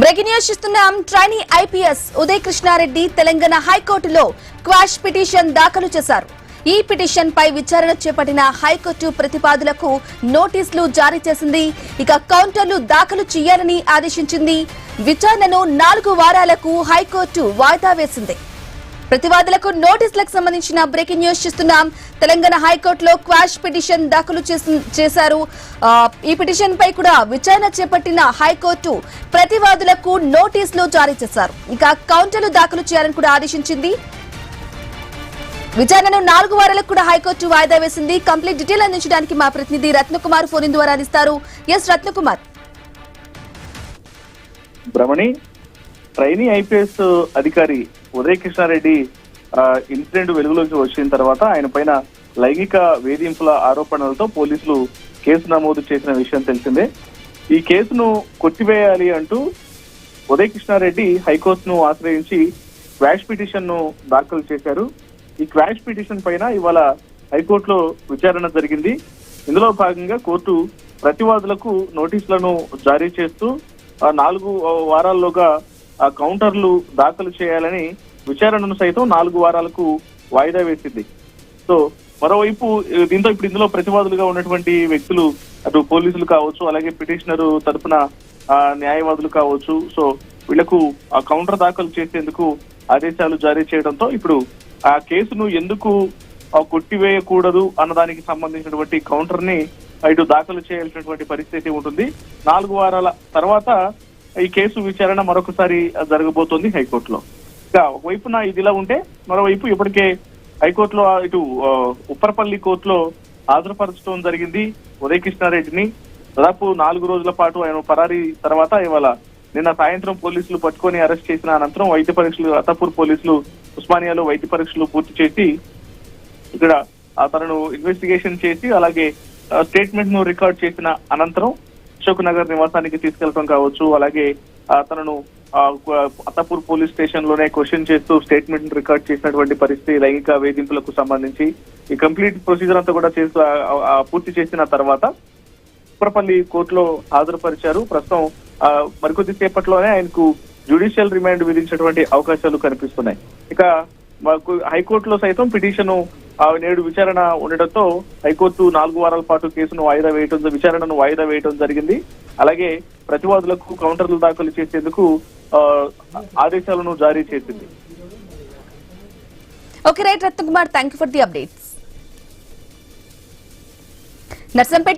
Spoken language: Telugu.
బ్రేకింగ్ న్యూస్ చూస్తున్నాం. ట్రైనీ ఐపీఎస్ ఉదయ్ కృష్ణారెడ్డి తెలంగాణ హైకోర్టులో క్వాష్ పిటిషన్ దాఖలు చేశారు. ఈ పిటిషన్ పై విచారణ చేపట్టిన హైకోర్టు ప్రతిపాదులకు నోటీసులు జారీ చేసింది. ఇక కౌంటర్లు దాఖలు చేయాలని ఆదేశించింది. విచారణను 4 వారాలకు హైకోర్టు వాయిదా వేసింది. ప్రతివాదులకు నోటీసులకు సంబంధించిన బ్రేకింగ్ న్యూస్ చూస్తున్నాం. తెలంగాణ హైకోర్టులో క్వాష్ పిటిషన్ దాఖలు చేశారు. ఈ పిటిషన్ పై కూడా విచారణ చేపట్టిన హైకోర్టు ప్రతివాదులకు నోటీసులు జారీ చేశారు. ఇక కౌంటర్లు దాఖలు చేయాలని కూడా ఆదేశించింది. విచారణను 4 వారాలకు కూడా హైకోర్టు వాయిదా వేసింది. కంప్లీట్ డీటెయిల్ అందించడానికి మా ప్రతినిధి రత్నకుమార్ ఫోన్ ద్వారా అందిస్తారు. S Ratnakumar. Brahmani, trainee IPS అధికారి ఉదయ్ కృష్ణారెడ్డి ఇన్సిడెంట్ వెలుగులోకి వచ్చిన తర్వాత ఆయన పైన లైంగిక వేధింపుల ఆరోపణలతో పోలీసులు కేసు నమోదు చేసిన విషయం తెలిసిందే. ఈ కేసును కొట్టివేయాలి అంటూ ఉదయ్ కృష్ణారెడ్డి హైకోర్టును ఆశ్రయించి క్వాష్ పిటిషన్ ను దాఖలు చేశారు. ఈ క్వాష్ పిటిషన్ పైన ఇవాళ హైకోర్టులో విచారణ జరిగింది. ఇందులో భాగంగా కోర్టు ప్రతివాదులకు నోటీసులను జారీ చేస్తూ 4 వారాల్లోగా కౌంటర్లు దాఖలు చేయాలని విచారణను సైతం 4 వారాలకు వాయిదా వేసింది. సో మరోవైపు దీంతో ఇప్పుడు ఇందులో ప్రతివాదులుగా ఉన్నటువంటి వ్యక్తులు అటు పోలీసులు కావచ్చు, అలాగే పిటిషనర్ తరఫున న్యాయవాదులు కావచ్చు, సో వీళ్లకు ఆ కౌంటర్ దాఖలు చేసేందుకు ఆదేశాలు జారీ చేయడంతో ఇప్పుడు ఆ కేసును ఎందుకు కొట్టివేయకూడదు అన్నదానికి సంబంధించినటువంటి కౌంటర్ ని ఇటు దాఖలు చేయాల్సినటువంటి పరిస్థితి ఉంటుంది. 4 వారాల తర్వాత ఈ కేసు విచారణ మరొకసారి జరగబోతోంది హైకోర్టులో. ఇక ఒకవైపున ఇదిలా ఉంటే మరోవైపు ఇప్పటికే హైకోర్టులో ఇటు ఉప్పరపల్లి కోర్టులో హాజరుపరచడం జరిగింది ఉదయ్ కృష్ణారెడ్డిని. దాదాపు 4 రోజుల పాటు ఆయన పరారీ తర్వాత ఇవాళ నిన్న సాయంత్రం పోలీసులు పట్టుకొని అరెస్ట్ చేసిన అనంతరం వైద్య పరీక్షలు అత్తాపూర్ పోలీసులు ఉస్మానియాలో వైద్య పరీక్షలు పూర్తి చేసి ఇక్కడ తనను ఇన్వెస్టిగేషన్ చేసి అలాగే స్టేట్మెంట్ ను రికార్డ్ చేసిన అనంతరం అశోక్ నగర్ నివాసానికి తీసుకెళ్లడం కావచ్చు, అలాగే తనను అత్తాపూర్ పోలీస్ స్టేషన్ లోనే క్వశ్చన్ చేస్తూ స్టేట్మెంట్ రికార్డ్ చేసినటువంటి పరిస్థితి, లైంగిక వేధింపులకు సంబంధించి ఈ కంప్లీట్ ప్రొసీజర్ అంతా కూడా పూర్తి చేసిన తర్వాత ఉప్పరపల్లి కోర్టులో హాజరుపరిచారు. ప్రస్తుతం మరికొద్ది సేపట్లోనే ఆయనకు జ్యుడిషియల్ రిమాండ్ విధించినటువంటి అవకాశాలు కనిపిస్తున్నాయి. ఇక హైకోర్టులో సైతం పిటిషన్ నేడు విచారణ ఉండటంతో హైకోర్టు 4 వారాల పాటు కేసును విచారణను వాయిదా వేయడం జరిగింది. అలాగే ప్రతివాదులకు కౌంటర్లు దాఖలు చేసేందుకు ఆదేశాలను జారీ చేసింది. Okay right Ratnakumar, thank you for the updates. Narsampet